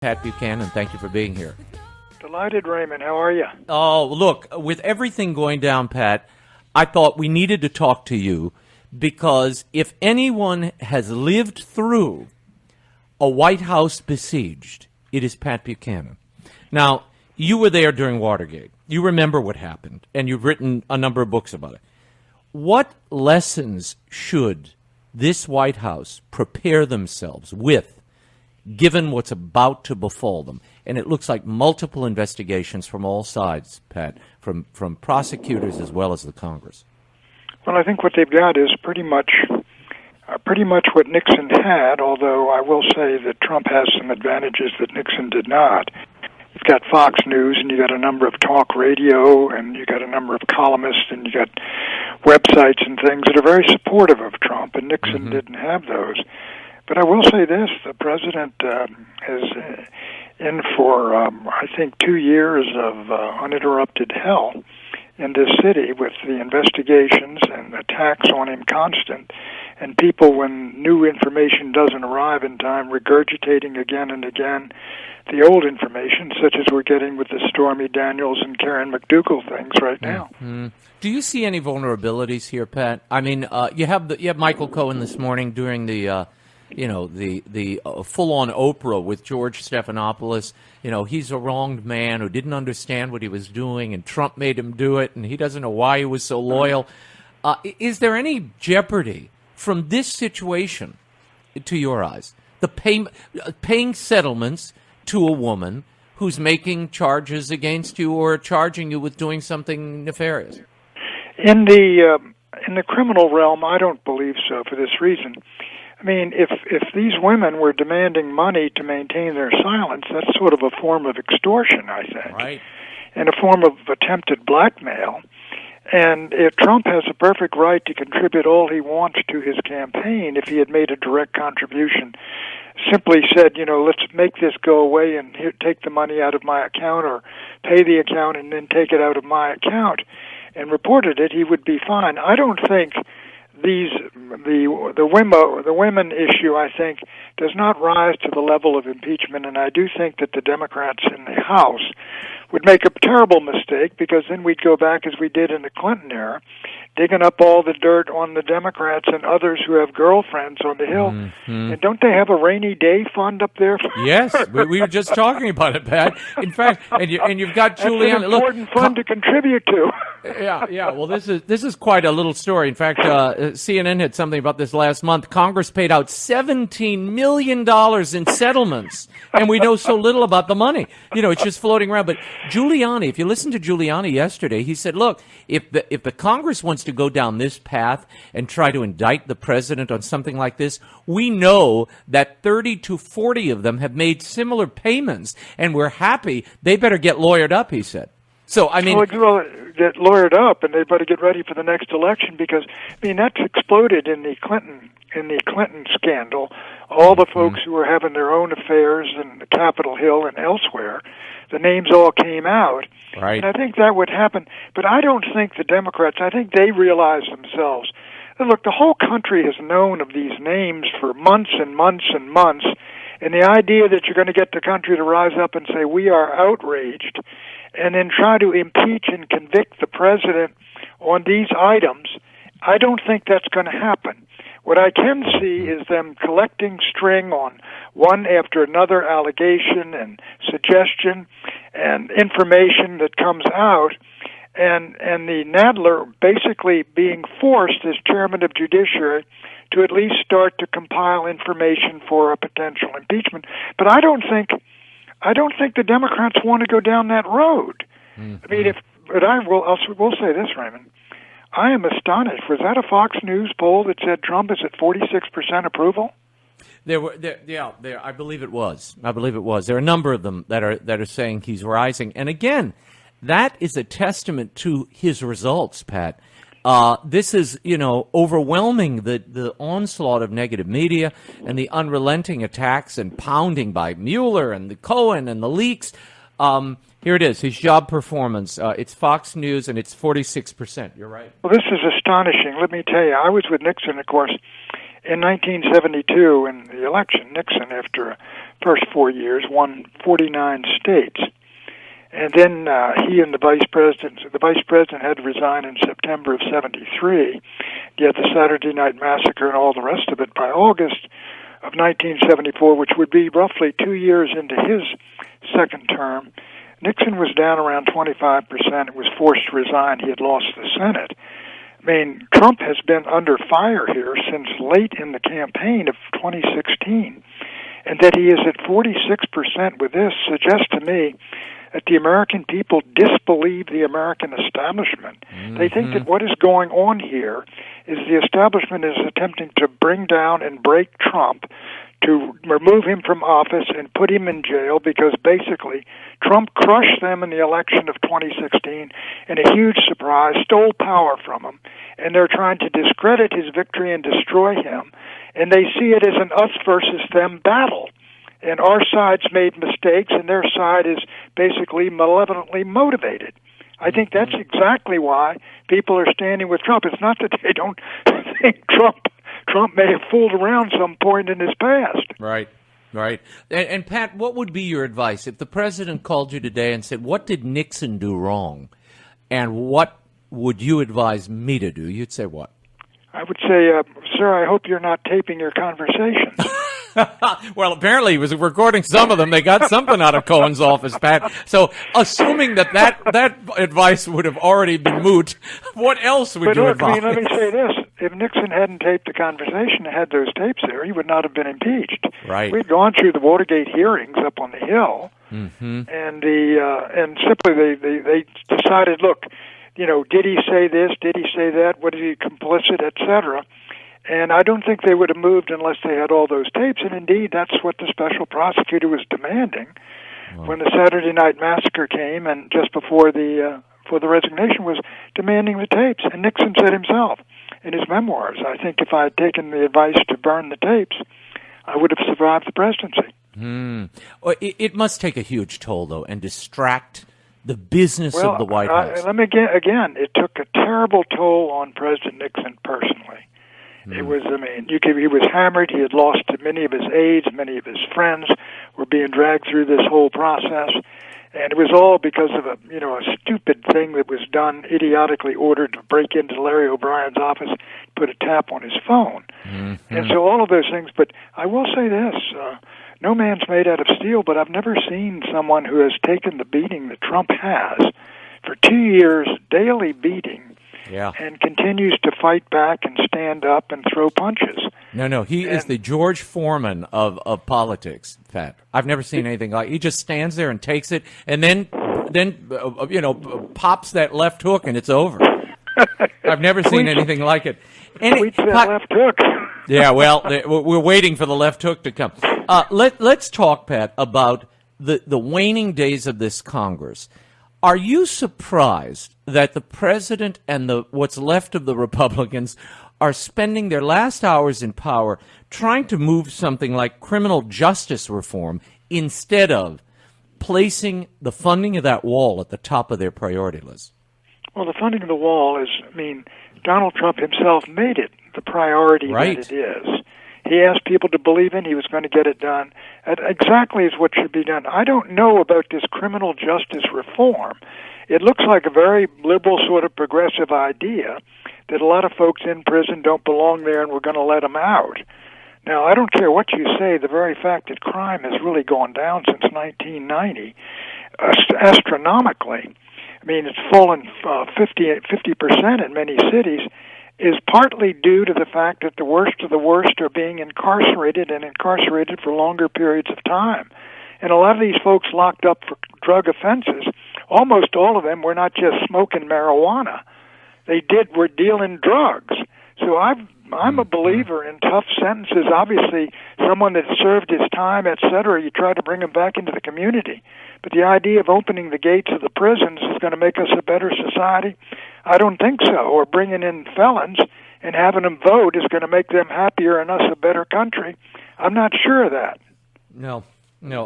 Pat Buchanan, thank you for being here. Delighted, Raymond. How are you? Oh, look, with everything going down, Pat, I thought we needed to talk to you because if anyone has lived through a White House besieged, it is Pat Buchanan. Now, you were there during Watergate. You remember what happened, and you've written a number of books about it. What lessons should this White House prepare themselves with, given what's about to befall them? And it looks like multiple investigations from all sides, Pat, from prosecutors as well as the Congress. Well, I think what they've got is pretty much what Nixon had, although I will say that Trump has some advantages that Nixon did not. You've got Fox News, and you got a number of talk radio, and you got a number of columnists, and you got websites and things that are very supportive of Trump, and Nixon didn't have those. But I will say this, the president is in for, I think, 2 years of uninterrupted hell in this city with the investigations and attacks on him constant, and people, when new information doesn't arrive in time, regurgitating again and again the old information, such as we're getting with the Stormy Daniels and Karen McDougal things right now. Mm-hmm. Do you see any vulnerabilities here, Pat? I mean, you have Michael Cohen this morning during the full-on Oprah with George Stephanopoulos. You know, he's a wronged man who didn't understand what he was doing, and Trump made him do it, and he doesn't know why he was so loyal. Is there any jeopardy from this situation, to your eyes, the paying settlements to a woman who's making charges against you or charging you with doing something nefarious? In the criminal realm, I don't believe so for this reason. I mean, if these women were demanding money to maintain their silence, that's sort of a form of extortion, I think, right, and a form of attempted blackmail. And if Trump has a perfect right to contribute all he wants to his campaign, if he had made a direct contribution, simply said, let's make this go away and take the money out of my account, or pay the account and then take it out of my account, and reported it, he would be fine. I don't think the women issue, I think, does not rise to the level of impeachment, and I do think that the Democrats in the House would make a terrible mistake, because then we'd go back as we did in the Clinton era, digging up all the dirt on the Democrats and others who have girlfriends on the Hill. Mm-hmm. And don't they have a rainy day fund up there? Yes, we were just talking about it, Pat. In fact, and you've got Giuliani. That's an important fund to contribute to. Yeah. Well, this is quite a little story. In fact, CNN had something about this last month. Congress paid out $17 million in settlements, and we know so little about the money. It's just floating around. But Giuliani, if you listen to Giuliani yesterday, he said, look, if the Congress wants to go down this path and try to indict the president on something like this, we know that 30 to 40 of them have made similar payments, and we're happy. They better get lawyered up, he said. So, I mean... Well, get lawyered up, and they better get ready for the next election, because, that's exploded in the Clinton scandal. All the folks who were having their own affairs in Capitol Hill and elsewhere, the names all came out. Right. And I think that would happen. But I don't think the Democrats, I think they realize themselves that, look, the whole country has known of these names for months and months and months, and the idea that you're going to get the country to rise up and say, we are outraged, and then try to impeach and convict the president on these items, I don't think that's going to happen. What I can see is them collecting string on one after another allegation and suggestion and information that comes out, and the Nadler basically being forced as chairman of Judiciary to at least start to compile information for a potential impeachment. But I don't think the Democrats want to go down that road. Mm-hmm. We'll say this, Raymond. I am astonished. Was that a Fox News poll that said Trump is at 46% approval? I believe it was. There are a number of them that are saying he's rising. And again, that is a testament to his results, Pat. This is, overwhelming the onslaught of negative media and the unrelenting attacks and pounding by Mueller and the Cohen and the leaks. Here it is, his job performance. It's Fox News, and it's 46%. You're right. Well, this is astonishing. Let me tell you, I was with Nixon, of course, in 1972 in the election. Nixon, after a first 4 years, won 49 states. And then he and the vice president had to resign in September of 73. You had the Saturday Night Massacre and all the rest of it by August of 1974, which would be roughly 2 years into his second term. Nixon was down around 25% and was forced to resign. He had lost the Senate. I mean, Trump has been under fire here since late in the campaign of 2016. And that he is at 46% with this suggests to me that the American people disbelieve the American establishment. Mm-hmm. They think that what is going on here is the establishment is attempting to bring down and break Trump, to remove him from office and put him in jail because basically Trump crushed them in the election of 2016 in a huge surprise, stole power from him, and they're trying to discredit his victory and destroy him. And they see it as an us versus them battle. And our side's made mistakes, and their side is basically malevolently motivated. I think that's exactly why people are standing with Trump. It's not that they don't think Trump may have fooled around some point in his past. Right. And Pat, what would be your advice if the president called you today and said, what did Nixon do wrong? And what would you advise me to do? You'd say what? I would say, sir, I hope you're not taping your conversations. Well, apparently he was recording some of them. They got something out of Cohen's office, Pat. So, assuming that advice would have already been moot, what else would you advise? Let me say this. If Nixon hadn't taped the conversation and had those tapes there, he would not have been impeached. Right. We'd gone through the Watergate hearings up on the Hill, mm-hmm. and simply they decided, look, did he say this? Did he say that? Was he complicit, etc.? And I don't think they would have moved unless they had all those tapes. And indeed, that's what the special prosecutor was demanding when the Saturday Night Massacre came, and just before the resignation was demanding the tapes. And Nixon said himself in his memoirs, I think if I had taken the advice to burn the tapes, I would have survived the presidency. Well, it must take a huge toll, though, and distract the business of the White House. Let me again, it took a terrible toll on President Nixon personally. It was, he was hammered. He had lost many of his aides, many of his friends were being dragged through this whole process. And it was all because of a stupid thing that was done, idiotically ordered to break into Larry O'Brien's office, put a tap on his phone. Mm-hmm. And so all of those things. But I will say this, no man's made out of steel, but I've never seen someone who has taken the beating that Trump has for 2 years, daily beating, and continues to fight back and stand up and throw punches. No, he is the George Foreman of politics, Pat. I've never seen anything like it. He just stands there and takes it, and then pops that left hook, and it's over. I've never seen anything like it. Tweets that left hook. Yeah, well, we're waiting for the left hook to come. Let's talk, Pat, about the waning days of this Congress. Are you surprised that the president and what's left of the Republicans are spending their last hours in power trying to move something like criminal justice reform instead of placing the funding of that wall at the top of their priority list? Well, the funding of the wall is, Donald Trump himself made it the priority that it is. He asked people to believe in. He was going to get it done. Exactly is what should be done. I don't know about this criminal justice reform. It looks like a very liberal sort of progressive idea that a lot of folks in prison don't belong there and we're going to let them out. Now, I don't care what you say, the very fact that crime has really gone down since 1990 astronomically, it's fallen 50% in many cities, is partly due to the fact that the worst of the worst are being incarcerated for longer periods of time. And a lot of these folks locked up for drug offenses, almost all of them were not just smoking marijuana. They were dealing drugs. So I'm a believer in tough sentences. Obviously, someone that served his time, etc., you try to bring them back into the community. But the idea of opening the gates of the prisons is going to make us a better society? I don't think so. Or bringing in felons and having them vote is going to make them happier and us a better country. I'm not sure of that. No.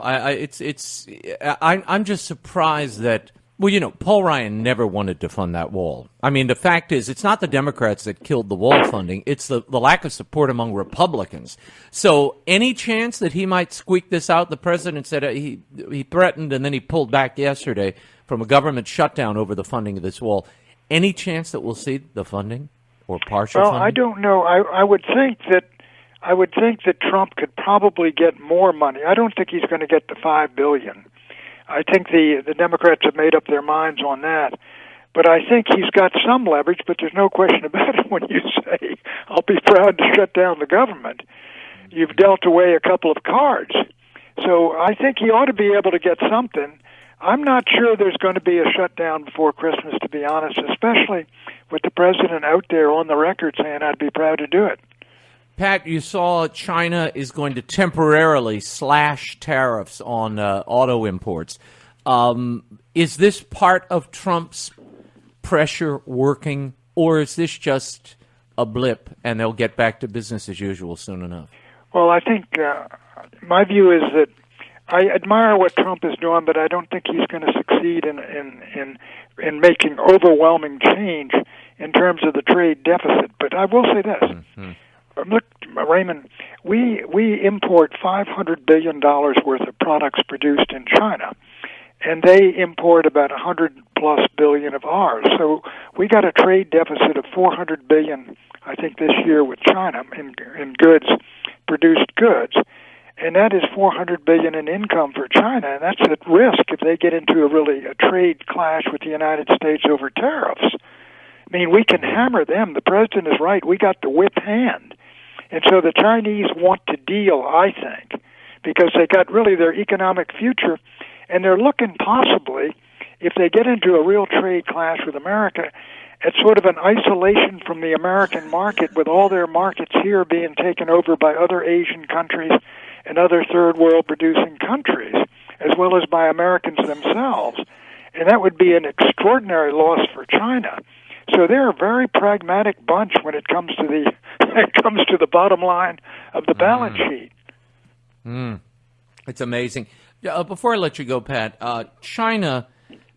I'm just surprised that Well, Paul Ryan never wanted to fund that wall. I mean, the fact is, it's not the Democrats that killed the wall funding. It's the lack of support among Republicans. So any chance that he might squeak this out? The president said he threatened, and then he pulled back yesterday from a government shutdown over the funding of this wall. Any chance that we'll see the funding or partial funding? Well, I don't know. I would think that Trump could probably get more money. I don't think he's going to get the $5 billion. I think the Democrats have made up their minds on that. But I think he's got some leverage, but there's no question about it when you say, I'll be proud to shut down the government. You've dealt away a couple of cards. So I think he ought to be able to get something. I'm not sure there's going to be a shutdown before Christmas, to be honest, especially with the president out there on the record saying I'd be proud to do it. Pat, you saw China is going to temporarily slash tariffs on auto imports. Is this part of Trump's pressure working, or is this just a blip and they'll get back to business as usual soon enough? Well, I think my view is that I admire what Trump is doing, but I don't think he's going to succeed in making overwhelming change in terms of the trade deficit. But I will say this. Mm-hmm. Look, Raymond, we import $500 billion worth of products produced in China, and they import about $100+ billion of ours. So we got a trade deficit of $400 billion, I think, this year with China in goods, produced goods, and that is $400 billion in income for China, and that's at risk if they get into a trade clash with the United States over tariffs. I mean, we can hammer them. The president is right. We got the whip hand. And so the Chinese want to deal, I think, because they got really their economic future, and they're looking possibly, if they get into a real trade clash with America, at sort of an isolation from the American market, with all their markets here being taken over by other Asian countries and other third world producing countries, as well as by Americans themselves. And that would be an extraordinary loss for China. So they're a very pragmatic bunch when it comes to the bottom line of the balance sheet. It's amazing. Before I let you go, Pat, China,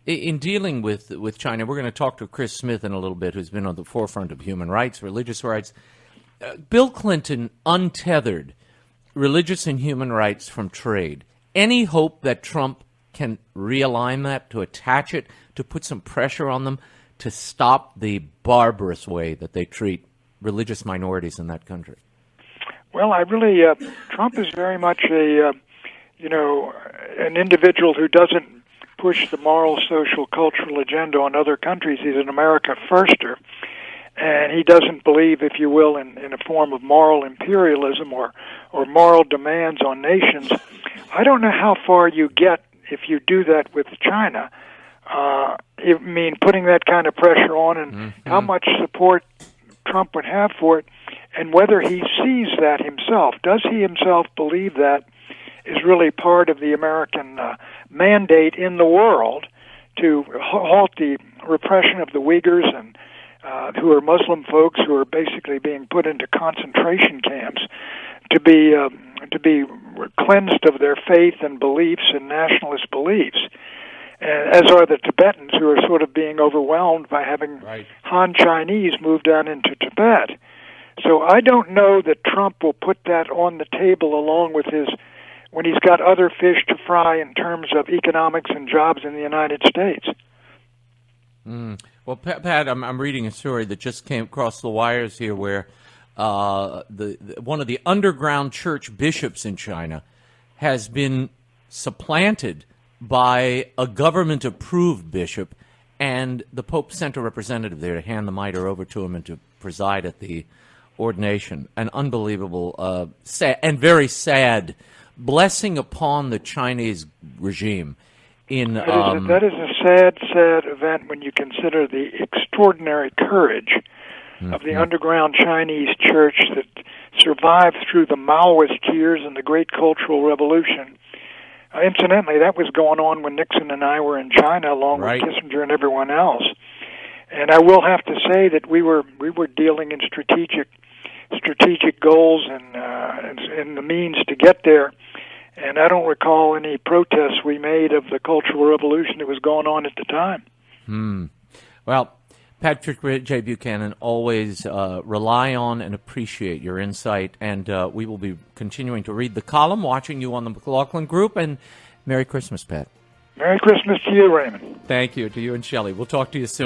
in dealing with China, we're going to talk to Chris Smith in a little bit, who's been on the forefront of human rights, religious rights. Bill Clinton untethered religious and human rights from trade. Any hope that Trump can realign that, to attach it, to put some pressure on them, to stop the barbarous way that they treat religious minorities in that country? Well, I really, Trump is very much an individual who doesn't push the moral, social, cultural agenda on other countries. He's an America firster, and he doesn't believe, if you will, in a form of moral imperialism or moral demands on nations. I don't know how far you get if you do that with China. I mean, putting that kind of pressure on, and how much support Trump would have for it, and whether he sees that himself. Does he himself believe that is really part of the American mandate in the world to halt the repression of the Uyghurs and who are Muslim folks who are basically being put into concentration camps to be cleansed of their faith and beliefs and nationalist beliefs, as are the Tibetans, who are sort of being overwhelmed by having Han Chinese move down into Tibet. So I don't know that Trump will put that on the table along with when he's got other fish to fry in terms of economics and jobs in the United States. Well, Pat, I'm reading a story that just came across the wires here where one of the underground church bishops in China has been supplanted by a government-approved bishop, and the Pope sent a representative there to hand the mitre over to him and to preside at the ordination. An unbelievable, sad, and very sad blessing upon the Chinese regime. That is a sad, sad event when you consider the extraordinary courage of the underground Chinese church that survived through the Maoist years and the Great Cultural Revolution. Incidentally, that was going on when Nixon and I were in China, along with Kissinger and everyone else. And I will have to say that we were dealing in strategic goals and the means to get there. And I don't recall any protests we made of the Cultural Revolution that was going on at the time. Well, Patrick J. Buchanan, always rely on and appreciate your insight, and we will be continuing to read the column, watching you on the McLaughlin Group, and Merry Christmas, Pat. Merry Christmas to you, Raymond. Thank you, to you and Shelley. We'll talk to you soon.